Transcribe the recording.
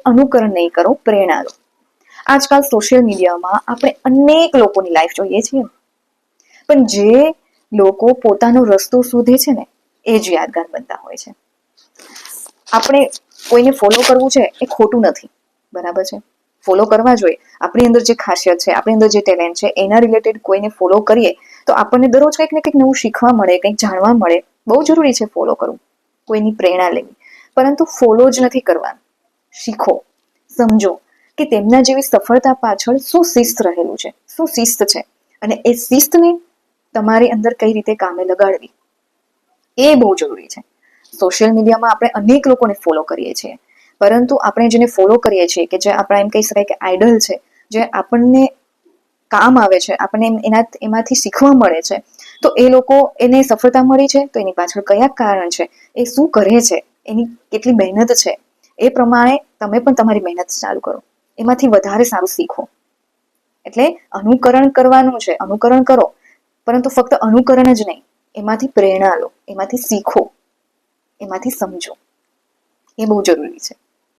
અનુકરણ નહીં કરો, પ્રેરણા લો. આજકાલ સોશિયલ મીડિયામાં આપણે અનેક લોકોની લાઈફ જોઈએ છીએ, પણ જે લોકો પોતાનો રસ્તો શોધે છે ને એ જ યાદગાર બનતા હોય છે. આપણે કોઈને ફોલો કરવું છે એ ખોટું નથી, બરાબર છે, ફોલો કરવા જોઈએ. આપણી અંદર જે ખાસિયત છે, આપણી અંદર જે ટેલેન્ટ છે, એના રિલેટેડ કોઈને ફોલો કરીએ તો આપણને દરરોજ કંઈક ને કંઈક નવું શીખવા મળે, કંઈક જાણવા મળે. બહુ જરૂરી છે ફોલો કરવું, કોઈની પ્રેરણા લેવી, પરંતુ ફોલો જ નથી કરવાનું. શીખો, સમજો કે તેમના જેવી સફળતા પાછળ શું શિસ્ત રહેલું છે, શું શિસ્ત છે, અને એ શિસ્તને તમારી અંદર કઈ રીતે કામે લગાડવી, એ બહુ જરૂરી છે. સોશિયલ મીડિયામાં આપણે અનેક લોકોને ફોલો કરીએ છીએ, પરંતુ આપણે જેને ફોલો કરીએ છીએ, કે જે આપણા એમ કહી શકાય કે આઈડલ છે, જે આપણને કામ આવે છે, આપણને એમાંથી શીખવા મળે છે, તો એ લોકો એને સફળતા મળી છે તો એની પાછળ કયા કારણ છે, એ શું કરે છે, એની કેટલી મહેનત છે, એ પ્રમાણે તમે પણ તમારી મહેનત ચાલુ કરો, એમાંથી વધારે સારું શીખો. એટલે અનુકરણ કરવાનું છે, અનુકરણ કરો, પરંતુ ફક્ત અનુકરણ જ નહીં, એમાંથી પ્રેરણા લો, એમાંથી શીખો, એમાંથી સમજો. એ બહુ જરૂરી છે.